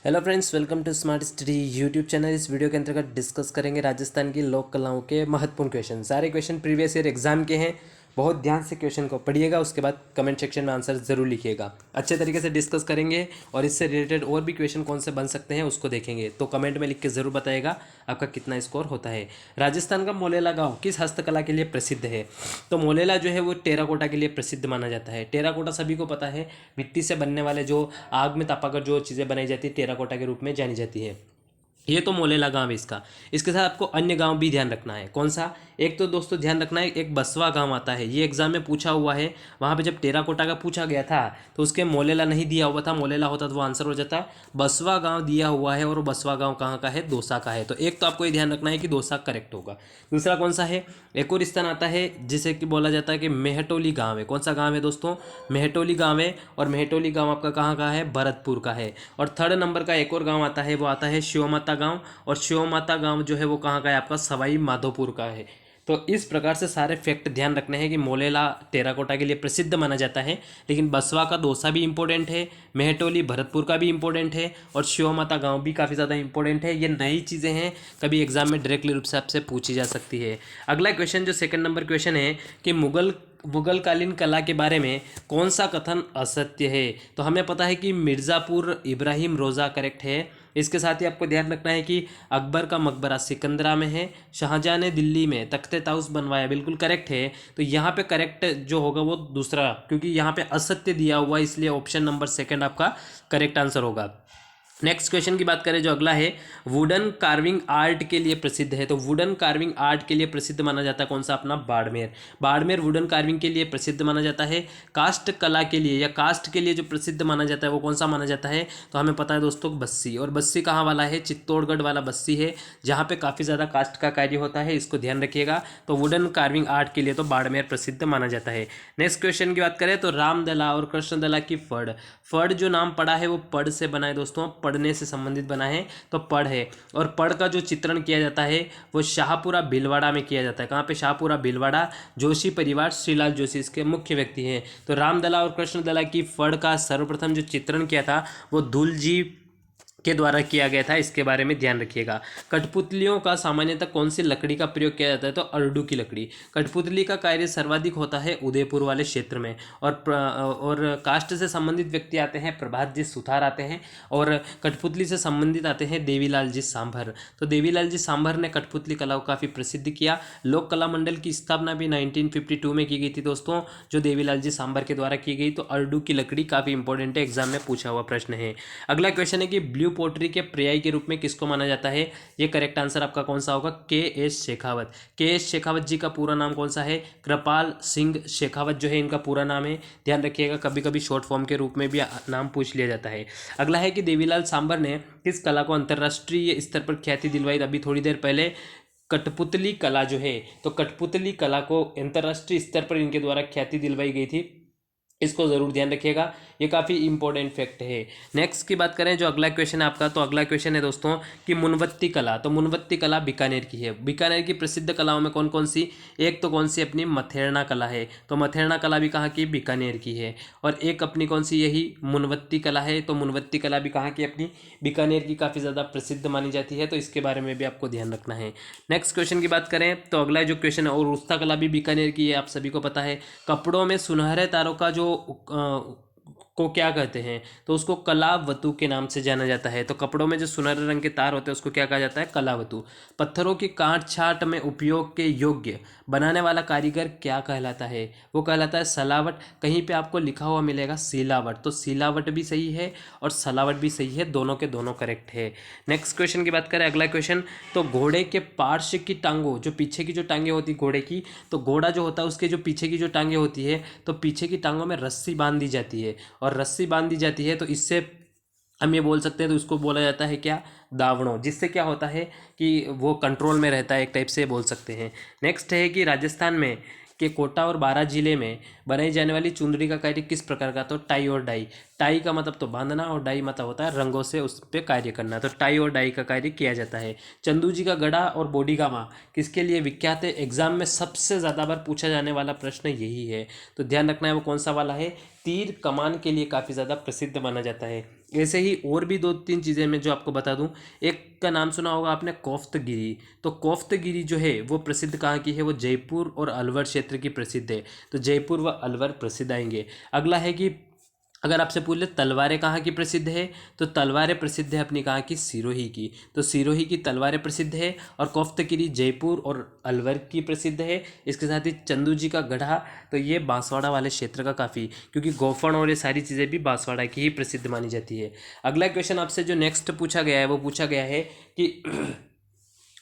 Hello friends, welcome to smart study YouTube channel. इस video के अंतर्गत डिस्कस करेंगे राजस्थान की लोक कलाओं के महत्वपूर्ण क्वेश्चन। सारे क्वेश्चन प्रीवियस ईयर एग्जाम के हैं। बहुत ध्यान से क्वेश्चन को पढ़िएगा, उसके बाद कमेंट सेक्शन में आंसर जरूर लिखिएगा। अच्छे तरीके से डिस्कस करेंगे और इससे रिलेटेड और भी क्वेश्चन कौन से बन सकते हैं उसको देखेंगे। तो कमेंट में लिख के ज़रूर बताइएगा आपका कितना स्कोर होता है। राजस्थान का मोलेला गाँव किस हस्तकला के लिए प्रसिद्ध है? तो मोलेला जो है वो टेराकोटा के लिए प्रसिद्ध माना जाता है। टेराकोटा सभी को पता है, मिट्टी से बनने वाले जो आग में तपाकर जो चीज़ें बनाई जाती है टेराकोटा के रूप में जानी जाती है। ये तो मोलेला गांव है इसका। इसके साथ आपको अन्य गांव भी ध्यान रखना है। कौन सा? एक तो दोस्तों ध्यान रखना है, एक बसवा गांव आता है, ये एग्जाम में पूछा हुआ है। वहां पे जब टेराकोटा का पूछा गया था तो उसके मोलेला नहीं दिया हुआ था, मोलेला होता तो वो आंसर हो जाता। बसवा गांव दिया हुआ है और वो बसवा गांव कहाँ का है? दौसा का है। तो एक तो आपको ये ध्यान रखना है कि दौसा करेक्ट होगा। दूसरा कौन सा है? एक और स्थान आता है जिसे कि बोला जाता है कि मेहटोली गांव है। कौन सा गांव है दोस्तों? मेहटोली गांव है। और मेहटोली गांव आपका कहाँ का है? भरतपुर का है। और थर्ड नंबर का एक और गांव आता है, वो आता है शिव माता गांव। और शिव माता गांव जो है वो कहाँ का है? आपका सवाई माधोपुर का है। तो इस प्रकार से सारे फैक्ट ध्यान रखने हैं कि मोलेला टेराकोटा के लिए प्रसिद्ध माना जाता है, लेकिन बसवा का दौसा भी इंपॉर्टेंट है, मेहटोली भरतपुर का भी इंपॉर्टेंट है और शिव माता गांव भी काफ़ी ज़्यादा इंपॉर्टेंट है। ये नई चीज़ें हैं, कभी एग्जाम में डायरेक्टली रूप से आपसे पूछी जा सकती है। अगला क्वेश्चन जो सेकंड नंबर क्वेश्चन है कि मुगलकालीन कला के बारे में कौन सा कथन असत्य है? तो हमें पता है कि मिर्ज़ापुर इब्राहिम रोज़ा करेक्ट है। इसके साथ ही आपको ध्यान रखना है कि अकबर का मकबरा सिकंदरा में है, शाहजहां ने दिल्ली में तख्ते ताउस बनवाया, बिल्कुल करेक्ट है। तो यहाँ पे करेक्ट जो होगा वो दूसरा, क्योंकि यहाँ पे असत्य दिया हुआ है, इसलिए ऑप्शन नंबर सेकंड आपका करेक्ट आंसर होगा। नेक्स्ट क्वेश्चन की बात करें जो अगला है, वुडन कार्विंग आर्ट के लिए प्रसिद्ध है। तो वुडन कार्विंग आर्ट के लिए प्रसिद्ध माना जाता है कौन सा? अपना बाड़मेर। बाड़मेर वुडन कार्विंग के लिए प्रसिद्ध माना जाता है। कास्ट कला के लिए या कास्ट के लिए जो प्रसिद्ध माना जाता है वो कौन सा माना जाता है? तो हमें पता है दोस्तों बस्सी। और बस्सी कहाँ वाला है? चित्तौड़गढ़ वाला बस्सी है, जहाँ पे काफ़ी ज़्यादा कास्ट का कार्य होता है, इसको ध्यान रखिएगा। तो वुडन कार्विंग आर्ट के लिए तो बाड़मेर प्रसिद्ध माना जाता है। नेक्स्ट क्वेश्चन की बात करें तो रामदला और कृष्णदला की फड़, फड़ जो नाम पड़ा है वो पढ़ से बना है दोस्तों, पढ़ने से संबंधित बना है, तो पढ़ है। और पढ़ का जो चित्रण किया जाता है वो शाहपुरा भीलवाड़ा में किया जाता है। कहाँ पे? शाहपुरा भीलवाड़ा। जोशी परिवार, श्रीलाल जोशी इसके मुख्य व्यक्ति हैं। तो रामदला और कृष्णदला की फड़ का सर्वप्रथम जो चित्रण किया था वो धुलजी के द्वारा किया गया था, इसके बारे में ध्यान रखिएगा। कठपुतलियों का सामान्यतः कौन सी लकड़ी का प्रयोग किया जाता है? तो अरडू की लकड़ी। कठपुतली का कार्य सर्वाधिक होता है उदयपुर वाले क्षेत्र में। और कास्ट से संबंधित व्यक्ति आते हैं, प्रभात जी सुथार आते हैं। और कठपुतली से संबंधित आते हैं देवीलाल जी सांभर। तो देवीलाल जी सांभर ने कठपुतली कला को काफ़ी प्रसिद्ध किया। लोक कला मंडल की स्थापना भी 1952 में की गई थी दोस्तों, जो देवीलाल जी सांभर के द्वारा की गई। तो अरडू की लकड़ी काफ़ी इंपॉर्टेंट है, एग्जाम में पूछा हुआ प्रश्न है। अगला क्वेश्चन है कि ब्लू पोट्री के पर्याय के रूप में किसको माना जाता है? ये करेक्ट आंसर आपका कौन सा होगा? के.एस. शेखावत। के.एस. शेखावत जी का पूरा नाम कौन सा है? कृपाल सिंह शेखावत जो है इनका पूरा नाम है, ध्यान रखिएगा। कभी कभी शॉर्ट फॉर्म के रूप में भी नाम पूछ लिया जाता है। अगला है कि देवीलाल सांभर ने किस कला को अंतर्राष्ट्रीय स्तर पर ख्याति दिलवाई? अभी थोड़ी देर पहले कठपुतली कला जो है, तो कठपुतली कला को अंतर्राष्ट्रीय स्तर पर इनके द्वारा ख्याति दिलवाई गई थी, इसको ज़रूर ध्यान रखिएगा, ये काफ़ी इंपॉर्टेंट फैक्ट है। नेक्स्ट की बात करें जो अगला क्वेश्चन है आपका, तो अगला क्वेश्चन है दोस्तों कि मुनवत्ती कला। तो मुनवत्ती कला बीकानेर की है। बीकानेर की प्रसिद्ध कलाओं में कौन कौन सी? एक तो कौन सी अपनी मथेरना कला है, तो मथेरना कला भी कहाँ की? बीकानेर की है। और एक अपनी कौन सी? यही मुनवत्ती कला है। तो मुनवत्ती कला भी कहाँ की? अपनी बीकानेर की काफ़ी ज़्यादा प्रसिद्ध मानी जाती है, तो इसके बारे में भी आपको ध्यान रखना है। नेक्स्ट क्वेश्चन की बात करें तो अगला जो क्वेश्चन है, और उस्ता कला भी बीकानेर की है, आप सभी को पता है। कपड़ों में सुनहरे तारों का जो को क्या कहते हैं? तो उसको कलावतु के नाम से जाना जाता है। तो कपड़ों में जो सुनहरे रंग के तार होते हैं उसको क्या कहा जाता है? कलावतु। पत्थरों की काट छाट में उपयोग के योग्य बनाने वाला कारीगर क्या कहलाता है? वो कहलाता है सलावट। कहीं पे आपको लिखा हुआ मिलेगा सिलावट, तो सिलावट भी सही है और सलावट भी सही है, दोनों के दोनों करेक्ट है। नेक्स्ट क्वेश्चन की बात करें, अगला क्वेश्चन, तो घोड़े के पार्श्व की टांगों, जो पीछे की जो टांगे होती घोड़े की, तो घोड़ा जो होता है उसके जो पीछे की जो टांगे होती है, तो पीछे की टांगों में रस्सी बांध दी जाती है। और रस्सी बांध दी जाती है तो इससे हम ये बोल सकते हैं, तो उसको बोला जाता है क्या? दावणों, जिससे क्या होता है कि वो कंट्रोल में रहता है, एक टाइप से बोल सकते हैं। नेक्स्ट है कि राजस्थान में के कोटा और बारां जिले में बनाई जाने वाली चुनरी का कार्य किस प्रकार का? तो टाई और डाई। टाई का मतलब तो बांधना और डाई मतलब होता है रंगों से उस पर कार्य करना, तो टाई और डाई का कार्य किया जाता है। चंदू जी का गड़ा और बोडीगामा किसके लिए विख्यात है? एग्जाम में सबसे ज़्यादा बार पूछा जाने वाला प्रश्न यही है, तो ध्यान रखना है वो कौन सा वाला है? तीर कमान के लिए काफ़ी ज़्यादा प्रसिद्ध माना जाता है। ऐसे ही और भी 2-3 चीज़ें मैं जो आपको बता दूं। एक का नाम सुना होगा आपने, कोफ्तगिरी। तो कोफ्तगिरी जो है वो प्रसिद्ध कहाँ की है, वो जयपुर और अलवर क्षेत्र की प्रसिद्ध है। तो जयपुर व अलवर प्रसिद्ध आएंगे। अगला है कि अगर आपसे पूछ ले तलवारें कहाँ की प्रसिद्ध है, तो तलवारें प्रसिद्ध है अपनी कहाँ की, सिरोही की। तो सिरोही की तलवारें प्रसिद्ध है। और कोफ्तगिरी जयपुर और अलवर की प्रसिद्ध है। इसके साथ ही चंदू जी का गढ़ा, तो ये बांसवाड़ा वाले क्षेत्र का काफ़ी, क्योंकि गोफण और ये सारी चीज़ें भी बांसवाड़ा की ही प्रसिद्ध मानी जाती है। अगला क्वेश्चन आपसे जो नेक्स्ट पूछा गया है वो पूछा गया है कि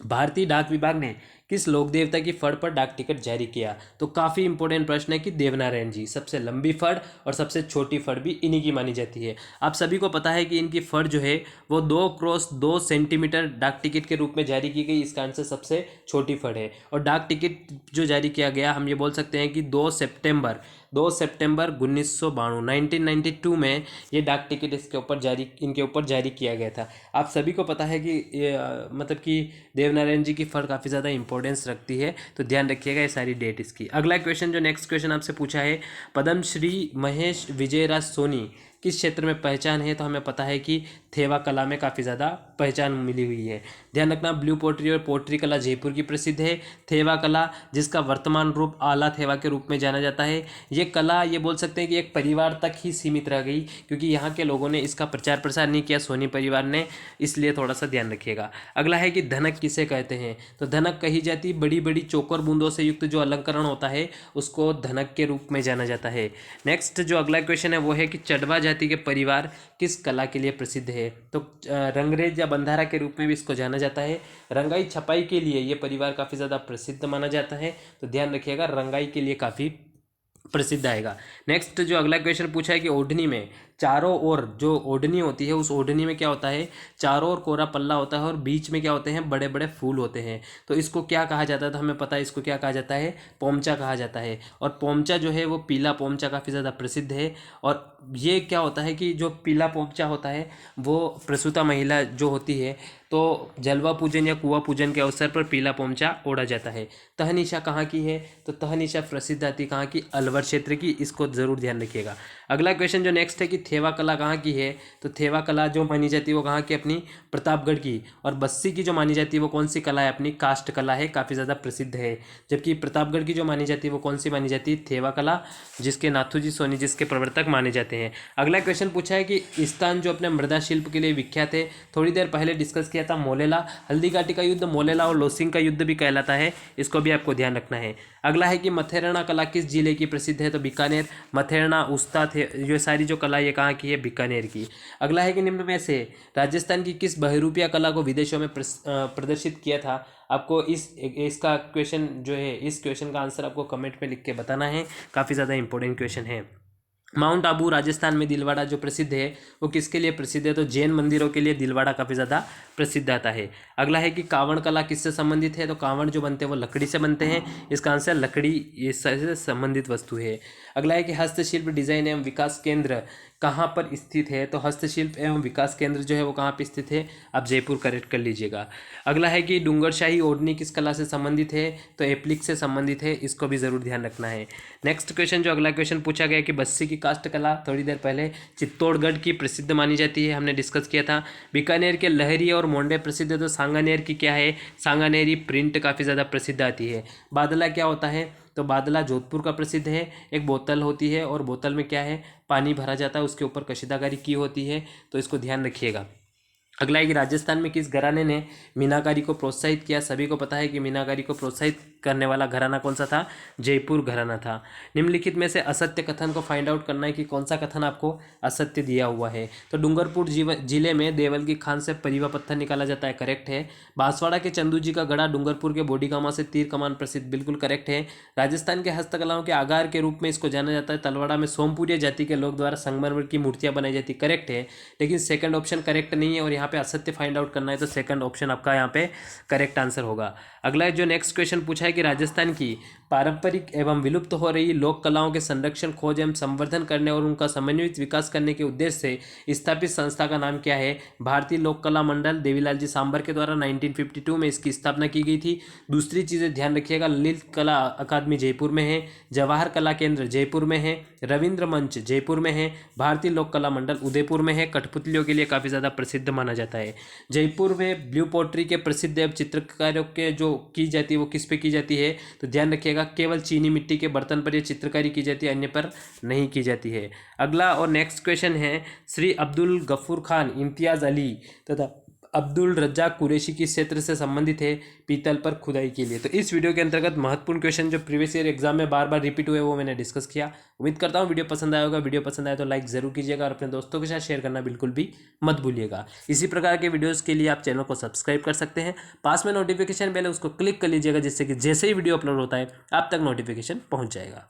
भारतीय डाक विभाग ने किस लोक देवता की फड़ पर डाक टिकट जारी किया। तो काफ़ी इंपॉर्टेंट प्रश्न है कि देवनारायण जी। सबसे लंबी फड़ और सबसे छोटी फड़ भी इन्हीं की मानी जाती है। आप सभी को पता है कि इनकी फड़ जो है वो 2x2 सेंटीमीटर डाक टिकट के रूप में जारी की गई। इसका आंसर सबसे छोटी फड़ है। और डाक टिकट जो जारी किया गया, हम ये बोल सकते हैं कि 2 सितंबर 1992 में ये डाक टिकट इनके ऊपर जारी किया गया था। आप सभी को पता है कि मतलब कि देवनारायण जी की फड़ काफ़ी ज़्यादा इंपॉर्टेंस रखती है, तो ध्यान रखिएगा ये सारी डेट इसकी। अगला क्वेश्चन जो नेक्स्ट क्वेश्चन आपसे पूछा है, पद्मश्री महेश विजयराज सोनी किस क्षेत्र में पहचान है। तो हमें पता है कि थेवा कला में काफ़ी ज़्यादा पहचान मिली हुई है। ध्यान रखना, ब्लू पोट्री और पोट्री कला जयपुर की प्रसिद्ध है। थेवा कला जिसका वर्तमान रूप आला थेवा के रूप में जाना जाता है, ये कला ये बोल सकते हैं कि एक परिवार तक ही सीमित रह गई, क्योंकि यहाँ के लोगों ने इसका प्रचार प्रसार नहीं किया, सोनी परिवार ने, इसलिए थोड़ा सा ध्यान रखिएगा। अगला है कि धनक किसे कहते हैं। तो धनक कही जाती बड़ी बड़ी चौकोर बूंदों से युक्त जो अलंकरण होता है उसको धनक के रूप में जाना जाता है। नेक्स्ट जो अगला क्वेश्चन है वो है कि चडवा जाति के परिवार किस कला के लिए प्रसिद्ध है। तो रंगरेज या बंधारा के रूप में भी इसको जाना जाता है। रंगाई छपाई के लिए ये परिवार काफ़ी ज़्यादा प्रसिद्ध माना जाता है, तो ध्यान रखिएगा रंगाई के लिए काफ़ी प्रसिद्ध आएगा। नेक्स्ट जो अगला क्वेश्चन पूछा है कि ओढ़नी में चारों ओर जो ओढ़नी होती है, उस ओढ़नी में क्या होता है, चारों ओर कोरा पल्ला होता है और बीच में क्या होते हैं, बड़े बड़े फूल होते हैं। तो इसको क्या कहा जाता है, तो हमें पता है इसको क्या कहा जाता है, पोमचा कहा जाता है। और पोमचा जो है वो पीला पोमचा काफ़ी ज़्यादा प्रसिद्ध है। और ये क्या होता है कि जो पीला पोमचा होता है वो प्रसूता महिला जो होती है, तो जलवा पूजन या कुआं पूजन के अवसर पर पीला पोमचा ओढ़ा जाता है। तहनीशा कहाँ की है, तो तहनीशा प्रसिद्ध आती कहाँ की, अलवर क्षेत्र की। इसको जरूर ध्यान रखिएगा। अगला क्वेश्चन जो नेक्स्ट है कि थेवा कला कहाँ की है। तो थेवा कला जो मानी जाती है वो कहाँ की, अपनी प्रतापगढ़ की। और बस्सी की जो मानी जाती है वो कौन सी कला है, अपनी काष्ठ कला है, काफ़ी ज़्यादा प्रसिद्ध है। जबकि प्रतापगढ़ की जो मानी जाती है वो कौन सी मानी जाती है, थेवा कला, जिसके नाथूजी सोनी जिसके प्रवर्तक माने जाते हैं। अगला क्वेश्चन पूछा है कि स्थान जो अपने मृदा शिल्प के लिए विख्यात है। थोड़ी देर पहले डिस्कस किया था मोलेला, हल्दी घाटी का युद्ध मोलेला और लोसिंग का युद्ध भी कहलाता है, इसको भी आपको ध्यान रखना है। अगला है कि मथेरना कला किस जिले की प्रसिद्ध है। तो बीकानेर, मथेरना, उस्ता थे, ये सारी जो कला ये कहाँ की है, बीकानेर की। अगला है कि निम्न में से राजस्थान की किस बहरूपिया कला को विदेशों में प्रदर्शित किया था। आपको इसका क्वेश्चन जो है, इस क्वेश्चन का आंसर आपको कमेंट में लिख के बताना है, काफ़ी ज़्यादा इंपॉर्टेंट क्वेश्चन है। माउंट आबू राजस्थान में दिलवाड़ा जो प्रसिद्ध है वो किसके लिए प्रसिद्ध है। तो जैन मंदिरों के लिए दिलवाड़ा काफ़ी ज़्यादा प्रसिद्ध आता है। अगला है कि कांवड़ कला किससे संबंधित है। तो कांवड़ जो बनते हैं वो लकड़ी से बनते हैं, इसका आंसर लकड़ी इससे संबंधित वस्तु है। अगला है कि हस्तशिल्प डिजाइन एवं विकास केंद्र कहाँ पर स्थित है। तो हस्तशिल्प एवं विकास केंद्र जो है वो कहाँ पर स्थित है, आप जयपुर करेक्ट कर लीजिएगा। अगला है कि डूंगरशाही ओढ़नी किस कला से संबंधित है। तो एप्लिक से संबंधित है, इसको भी ज़रूर ध्यान रखना है। नेक्स्ट क्वेश्चन जो अगला क्वेश्चन पूछा गया कि बस्सी की काष्ठ कला थोड़ी देर पहले चित्तौड़गढ़ की प्रसिद्ध मानी जाती है, हमने डिस्कस किया था। बीकानेर के लहरी और मोंडे प्रसिद्ध है। तो सांगानेर की क्या है, सांगानेरी प्रिंट काफ़ी ज़्यादा प्रसिद्ध आती है। बादला क्या होता है, तो बादला जोधपुर का प्रसिद्ध है। एक बोतल होती है और बोतल में क्या है, पानी भरा जाता है, उसके ऊपर कशीदाकारी की होती है, तो इसको ध्यान रखिएगा। अगला है कि राजस्थान में किस घराने ने मीनाकारी को प्रोत्साहित किया। सभी को पता है कि मीनाकारी को प्रोत्साहित करने वाला घराना कौन सा था, जयपुर घराना था। निम्नलिखित में से असत्य कथन को फाइंड आउट करना है कि कौन सा कथन आपको असत्य दिया हुआ है। तो डूंगरपुर जिले में देवल की खान से परिवा पत्थर निकाला जाता है, करेक्ट है। बांसवाड़ा के चंदू जी का गढ़ा डूंगरपुर के बोडीगामा से तीर कमान प्रसिद्ध, बिल्कुल करेक्ट है। राजस्थान के हस्तकलाओं के आगार के रूप में इसको जाना जाता है। तलवाड़ा में सोमपुरिया जाति के लोग द्वारा संगमरमर की मूर्तियां बनाई जाती, करेक्ट है। लेकिन सेकंड ऑप्शन करेक्ट नहीं है और यहाँ पे असत्य फाइंड आउट करना है, तो सेकंड ऑप्शन आपका यहाँ पे करेक्ट आंसर होगा। अगला जो नेक्स्ट क्वेश्चन पूछा है कि राजस्थान की पारंपरिक एवं विलुप्त हो रही लोक कलाओं के संरक्षण, खोज एवं संवर्धन करने और उनका समन्वित विकास करने के उद्देश्य से स्थापित संस्था का नाम क्या है? भारतीय लोक कला मंडल। देवीलाल जी सांबर के द्वारा 1952 में इसकी स्थापना की गई थी। दूसरी चीज़ें ध्यान रखिएगा, ललित कला अकादमी जयपुर में है, जवाहर कला केंद्र जयपुर में है, रविंद्र मंच जयपुर में है, भारतीय लोक कला मंडल उदयपुर में है। कठपुतलियों के लिए काफ़ी ज़्यादा प्रसिद्ध माना जाता है। जयपुर में ब्लू पोट्री के प्रसिद्ध एवं चित्रकारों के जो की जाती है वो किस पे की जाती है? तो ध्यान रखिएगा, केवल चीनी मिट्टी के बर्तन पर यह चित्रकारी की जाती है, अन्य पर नहीं की जाती है। अगला और नेक्स्ट क्वेश्चन है, श्री अब्दुल गफूर खान, इम्तियाज़ अली तथा अब्दुल रज्जाक कुरैशी किस क्षेत्र से संबंधित है? पीतल पर खुदाई के लिए। तो इस वीडियो के अंतर्गत महत्वपूर्ण क्वेश्चन जो प्रीवियस ईयर एग्जाम में बार बार रिपीट हुए वो मैंने डिस्कस किया। उम्मीद करता हूँ वीडियो पसंद आया होगा। वीडियो पसंद आए तो लाइक जरूर कीजिएगा और अपने दोस्तों के साथ शेयर करना बिल्कुल भी मत भूलिएगा। इसी प्रकार के वीडियोज़ के लिए आप चैनल को सब्सक्राइब कर सकते हैं। पास में नोटिफिकेशन बेल है उसको क्लिक कर लीजिएगा, जिससे कि जैसे ही वीडियो अपलोड होता है आप तक नोटिफिकेशन पहुँच जाएगा।